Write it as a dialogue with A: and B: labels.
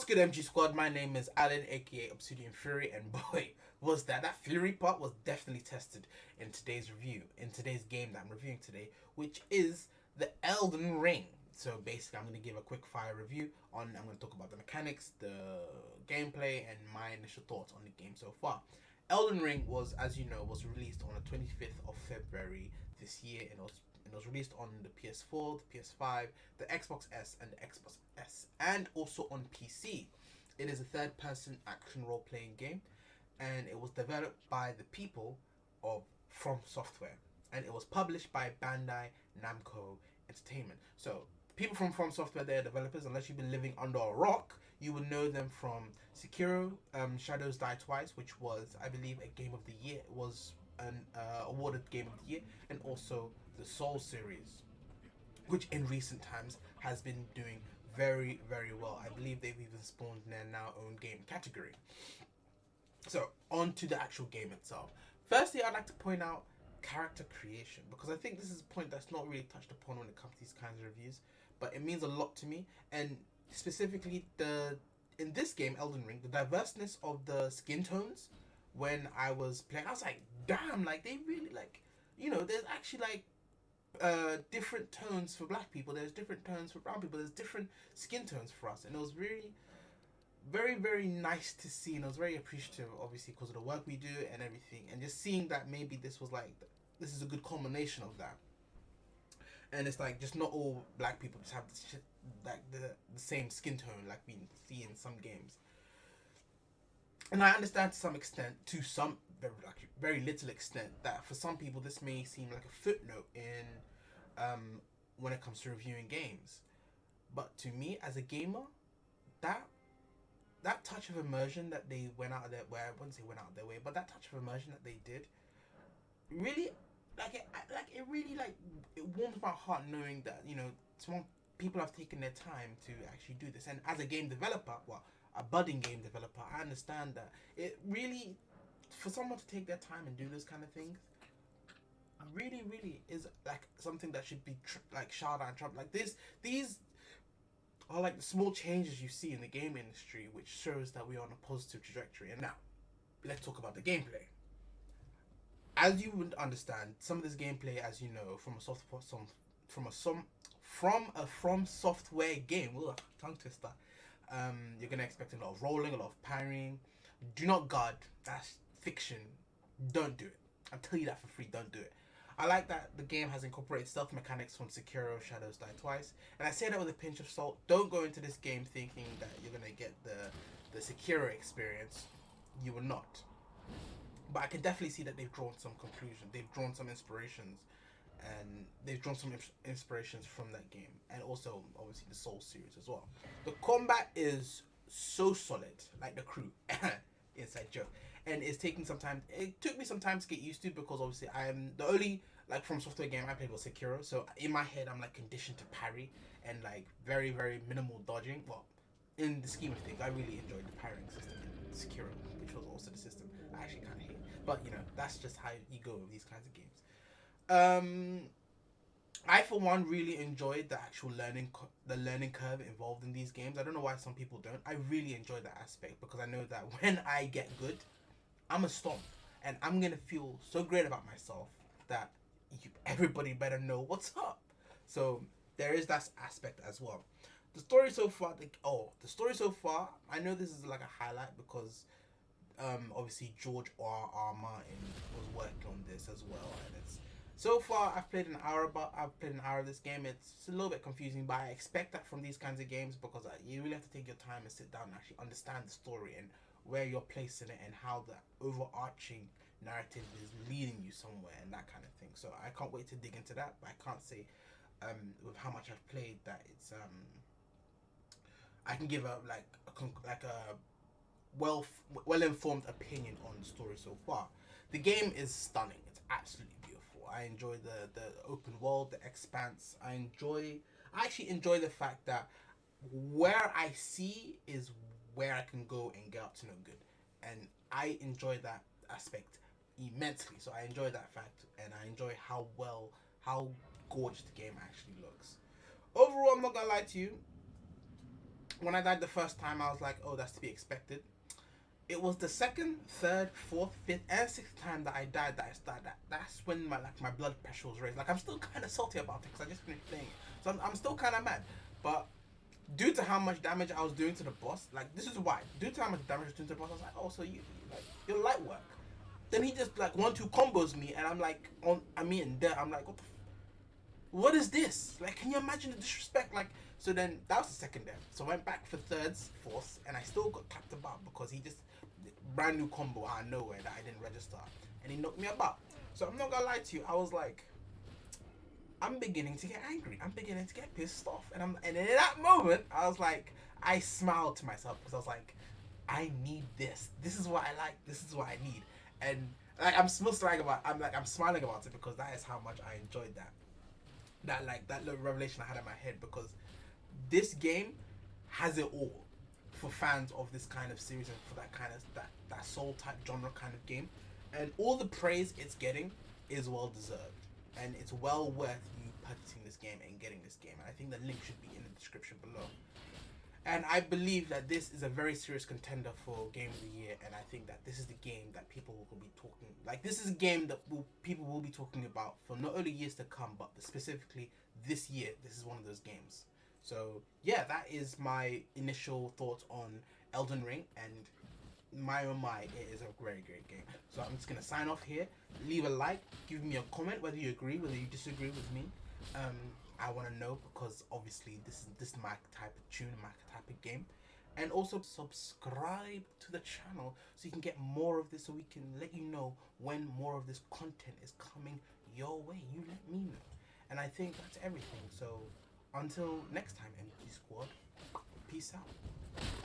A: What's good, MG Squad? My name is Alan, aka Obsidian Fury, and boy, was that Fury part was definitely tested in today's review, in today's game that I'm reviewing today, which is the Elden Ring. So basically, I'm going to give a quick fire review on. I'm going to talk about the mechanics, the gameplay, and my initial thoughts on the game so far. Elden Ring was, as you know, was released on the 25th of February this year, and it was released on the PS4, the PS5, the Xbox S, and the Xbox S, and also on PC. It is a third-person action role-playing game, and it was developed by the people of FromSoftware, and it was published by Bandai Namco Entertainment. So, people from FromSoftware, they're developers. Unless you've been living under a rock, you would know them from Sekiro, Shadows Die Twice, which was, I believe, a Game of the Year. It was an awarded Game of the Year, and also the Soul series, which in recent times has been doing very, very well. I believe they've even spawned their now own game category. So, on to the actual game itself. Firstly, I'd like to point out character creation, because I think this is a point that's not really touched upon when it comes to these kinds of reviews, but it means a lot to me. And specifically, in this game, Elden Ring, the diverseness of the skin tones when I was playing, I was like, damn, like they really there's actually different tones for black people, there's different tones for brown people, there's different skin tones for us, and it was really very, very nice to see, and I was very appreciative, obviously, because of the work we do and everything, and just seeing that maybe this is a good combination of that. And it's like, just not all black people just have this shit, like the same skin tone like we see in some games. And I understand to some extent, to some very little extent, that for some people this may seem like a footnote in when it comes to reviewing games. But to me, as a gamer, that touch of immersion that they went out of their way, I wouldn't say went out of their way, but that touch of immersion that they did, really, it warms my heart knowing that, some people have taken their time to actually do this. And as a game developer, a budding game developer, I understand that it really, for someone to take their time and do those kind of things, really, really is like something that should be shout out and trump. Like these are like the small changes you see in the game industry, which shows that we're on a positive trajectory. And now, let's talk about the gameplay. As you would understand, some of this gameplay, as you know, from a FromSoftware game, tongue twister. You're gonna expect a lot of rolling, a lot of parrying. Do not guard. That's fiction. Don't do it. I'll tell you that for free. Don't do it. I like that the game has incorporated stealth mechanics from Sekiro, Shadows Die Twice, and I say that with a pinch of salt. Don't go into this game thinking that you're gonna get the Sekiro experience. You will not. But I can definitely see that they've drawn some conclusions. They've drawn some inspirations, and they've drawn some inspirations from that game, and also obviously the Soul series as well. The combat is so solid, like the crew. Inside joke. And it's taking some time. It took me some time to get used to, because obviously I'm the only FromSoftware game I played was Sekiro. So in my head, I'm conditioned to parry and very, very minimal dodging. Well, in the scheme of things, I really enjoyed the parrying system in Sekiro, which was also the system I actually kind of hate. But that's just how you go with these kinds of games. I for one really enjoyed the actual learning curve involved in these games. I don't know why some people don't. I really enjoy that aspect, because I know that when I get good, I'm a stomp, and I'm gonna feel so great about myself that everybody better know what's up. So there is that aspect as well. The story so far, I know this is like a highlight because obviously George R. Martin was working on this as well, and it's so far I've played an hour of this game. It's a little bit confusing, but I expect that from these kinds of games, because you really have to take your time and sit down and actually understand the story and where you're placing it and how the overarching narrative is leading you somewhere and that kind of thing. So I can't wait to dig into that, but I can't say with how much I've played that it's I can give a well informed opinion on the story so far. The game is stunning. It's absolutely beautiful. I enjoy the open world, the expanse. I actually enjoy the fact that where I see is where I can go and get up to no good, and I enjoy that aspect immensely. So I enjoy that fact, and I enjoy how gorgeous the game actually looks. Overall, I'm not gonna lie to you, when I died the first time, I was like, oh, that's to be expected. It was the second, third, fourth, fifth, and sixth time that I died that I started that. That's when my blood pressure was raised. Like, I'm still kind of salty about it because I just finished playing it, so I'm still kind of mad. But due to how much damage I was doing to the boss, like, this is why. Due to how much damage I was doing to the boss, I was like, oh, so you like, you're light work. Then he just like 1-2 combos me, and I'm like I'm in there. I'm like, what is this? Like, can you imagine the disrespect? Like, so then that was the second death. So I went back for thirds, fourths, and I still got tapped about because he just brand new combo out of nowhere that I didn't register, and he knocked me about. So I'm not gonna lie to you, I was like, I'm beginning to get angry. I'm beginning to get pissed off, and in that moment I was like, I smiled to myself because I was like, I need this. This is what I like. This is what I need. And like I'm still smiling about. I'm smiling about it because that is how much I enjoyed that. That little revelation I had in my head, because this game has it all for fans of this kind of series and for that kind of that soul type genre kind of game, and all the praise it's getting is well deserved, and it's well worth you purchasing this game and getting this game. And I think the link should be in the description below. And I believe that this is a very serious contender for Game of the Year, and I think that this is the game that people will be talking. Like, this is a game that people will be talking about for not only years to come, but specifically this year. This is one of those games. So yeah, that is my initial thoughts on Elden Ring, and my oh my, it is a very great game. So I'm just gonna sign off here. Leave a like, give me a comment whether you agree, whether you disagree with me. I want to know, because obviously this is my type of tune, my type of game. And also subscribe to the channel so you can get more of this, so we can let you know when more of this content is coming your way. You let me know. And I think that's everything. So until next time, MG Squad, peace out.